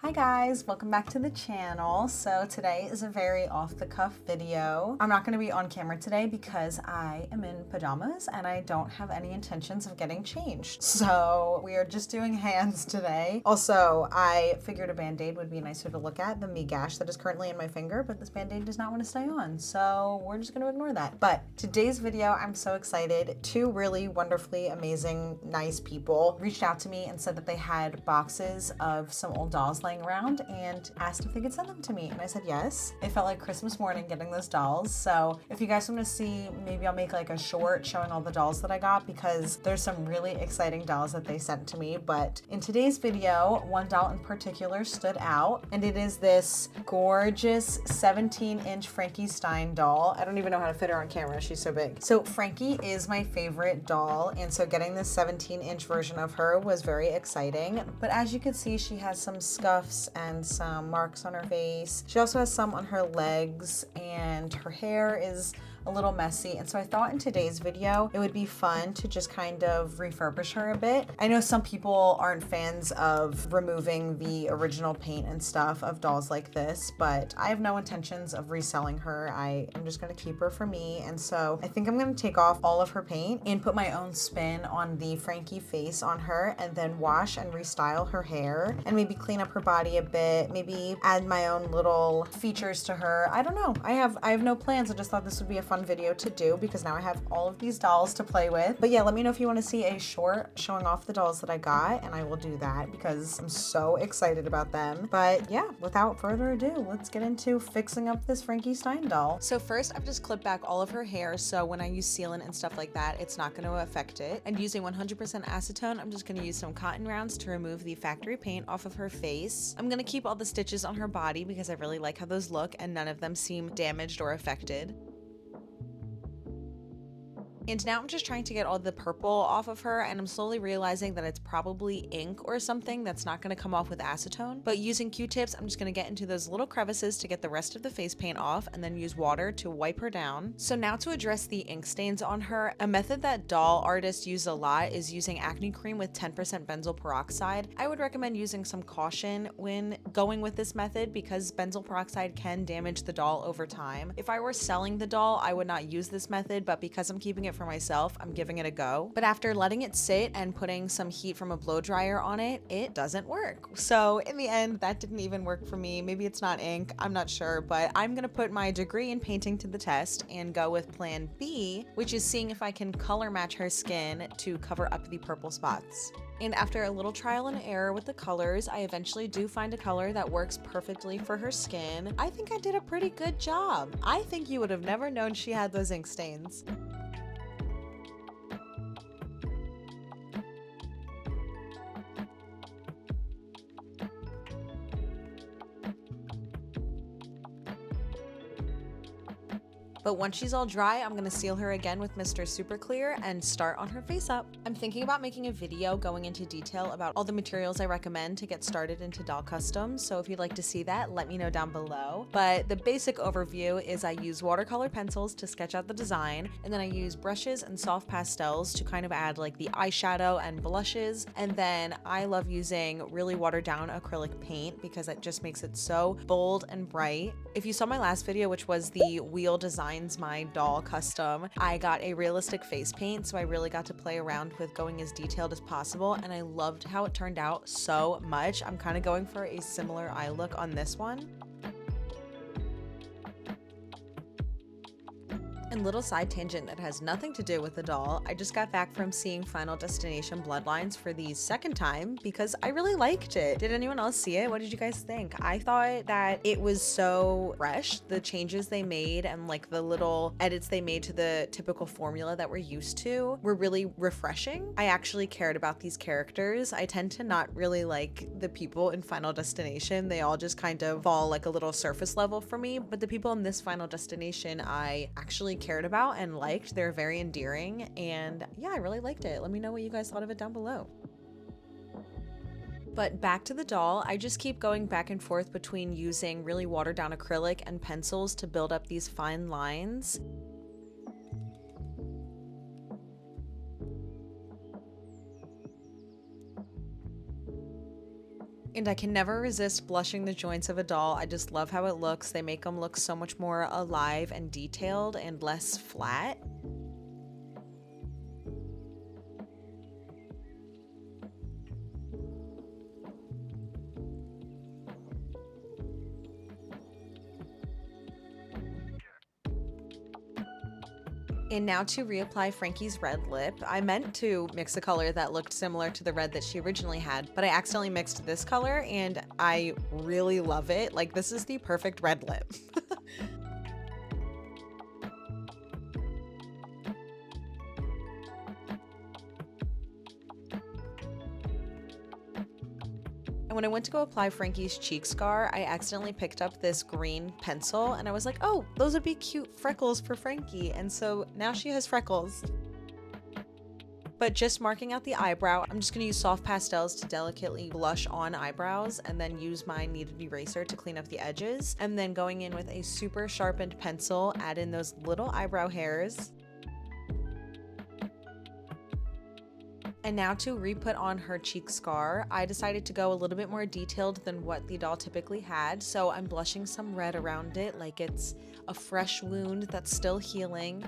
Hi guys, welcome back to the channel. So today is a very off-the-cuff video. I'm not going to be on camera today because I am in pajamas and I don't have any intentions of getting changed. So we are just doing hands today. Also, I figured a band-aid would be nicer to look at than the gash that is currently in my finger, but this band-aid does not want to stay on. So we're just going to ignore that. But today's video, I'm so excited. Two really wonderfully amazing, nice people reached out to me and said that they had boxes of some old dolls laying around and asked if they could send them to me, and I said yes. It felt like Christmas morning getting those dolls. So if you guys want to see, maybe I'll make like a short showing all the dolls that I got, because there's some really exciting dolls that they sent to me. But in today's video, one doll in particular stood out, and it is this gorgeous 17-inch Frankie Stein doll. I don't even know how to fit her on camera, she's so big. So Frankie is my favorite doll, and so getting this 17-inch version of her was very exciting. But as you can see, she has some scuffs and some marks on her face. She also has some on her legs, and her hair is a little messy. And so I thought in today's video, it would be fun to just kind of refurbish her a bit. I know some people aren't fans of removing the original paint and stuff of dolls like this, but I have no intentions of reselling her. I am just gonna keep her for me. And so I think I'm gonna take off all of her paint and put my own spin on the Frankie face on her, and then wash and restyle her hair and maybe clean up her body a bit, maybe add my own little features to her. I don't know. I have no plans. I just thought this would be a fun video to do because now I have all of these dolls to play with. But yeah, let me know if you want to see a short showing off the dolls that I got, and I will do that because I'm so excited about them. But yeah, without further ado, let's get into fixing up this Frankie Stein doll. So first, I've just clipped back all of her hair, so when I use sealant and stuff like that, it's not going to affect it. And using 100% acetone, I'm just going to use some cotton rounds to remove the factory paint off of her face. I'm going to keep all the stitches on her body because I really like how those look, and none of them seem damaged or affected. And now I'm just trying to get all the purple off of her, and I'm slowly realizing that it's probably ink or something that's not going to come off with acetone. But using Q-tips, I'm just going to get into those little crevices to get the rest of the face paint off, and then use water to wipe her down. So now to address the ink stains on her, a method that doll artists use a lot is using acne cream with 10% benzoyl peroxide. I would recommend using some caution when going with this method because benzoyl peroxide can damage the doll over time. If I were selling the doll, I would not use this method, but because I'm keeping it for myself, I'm giving it a go. But after letting it sit and putting some heat from a blow dryer on it, it doesn't work. So in the end, that didn't even work for me. Maybe it's not ink, I'm not sure, but I'm gonna put my degree in painting to the test and go with plan B, which is seeing if I can color match her skin to cover up the purple spots. And after a little trial and error with the colors, I eventually do find a color that works perfectly for her skin. I think I did a pretty good job. I think you would have never known she had those ink stains. But once she's all dry, I'm gonna seal her again with Mr. Super Clear and start on her face up. I'm thinking about making a video going into detail about all the materials I recommend to get started into doll customs, so if you'd like to see that, let me know down below. But the basic overview is I use watercolor pencils to sketch out the design, and then I use brushes and soft pastels to kind of add like the eyeshadow and blushes, and then I love using really watered down acrylic paint because it just makes it so bold and bright. If you saw my last video, which was the wheel design my doll custom, I got a realistic face paint, so I really got to play around with going as detailed as possible, and I loved how it turned out so much. I'm kind of going for a similar eye look on this one. And little side tangent that has nothing to do with the doll, I just got back from seeing Final Destination Bloodlines for the second time because I really liked it. Did anyone else see it? What did you guys think? I thought that it was so fresh. The changes they made and like the little edits they made to the typical formula that we're used to were really refreshing. I actually cared about these characters. I tend to not really like the people in Final Destination. They all just kind of fall like a little surface level for me, but the people in this Final Destination I actually cared about and liked. They're very endearing, and yeah, I really liked it. Let me know what you guys thought of it down below. But back to the doll, I just keep going back and forth between using really watered down acrylic and pencils to build up these fine lines. And I can never resist blushing the joints of a doll. I just love how it looks. They make them look so much more alive and detailed and less flat. And now to reapply Frankie's red lip. I meant to mix a color that looked similar to the red that she originally had, but I accidentally mixed this color and I really love it. Like, this is the perfect red lip. When I went to go apply Frankie's cheek scar, I accidentally picked up this green pencil and I was like, oh, those would be cute freckles for Frankie. And so now she has freckles. But just marking out the eyebrow, I'm just gonna use soft pastels to delicately blush on eyebrows and then use my kneaded eraser to clean up the edges. And then going in with a super sharpened pencil, add in those little eyebrow hairs. And now to re-put on her cheek scar, I decided to go a little bit more detailed than what the doll typically had. So I'm blushing some red around it like it's a fresh wound that's still healing.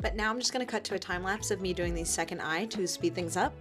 But now I'm just gonna cut to a time lapse of me doing the second eye to speed things up.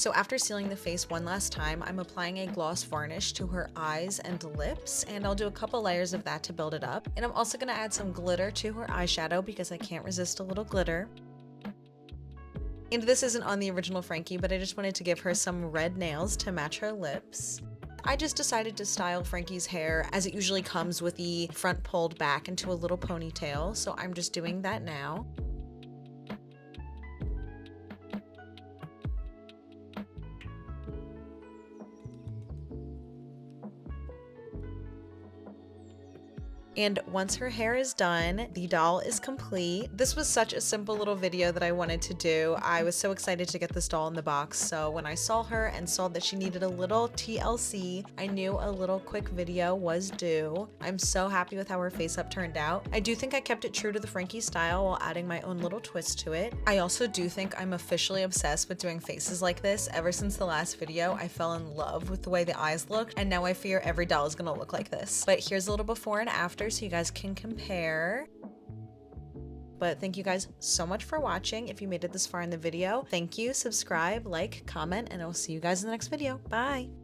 So after sealing the face one last time, I'm applying a gloss varnish to her eyes and lips, and I'll do a couple layers of that to build it up. And I'm also gonna add some glitter to her eyeshadow because I can't resist a little glitter. And this isn't on the original Frankie, but I just wanted to give her some red nails to match her lips. I just decided to style Frankie's hair as it usually comes with the front pulled back into a little ponytail, so I'm just doing that now. And once her hair is done, the doll is complete. This was such a simple little video that I wanted to do. I was so excited to get this doll in the box, so when I saw her and saw that she needed a little TLC, I knew a little quick video was due. I'm so happy with how her face up turned out. I do think I kept it true to the Frankie style while adding my own little twist to it. I also do think I'm officially obsessed with doing faces like this. Ever since the last video, I fell in love with the way the eyes looked, and now I fear every doll is gonna look like this. But here's a little before and after so you guys can compare. But thank you guys so much for watching. If you made it this far in the video, thank you, subscribe, like, comment, and I'll see you guys in the next video. Bye.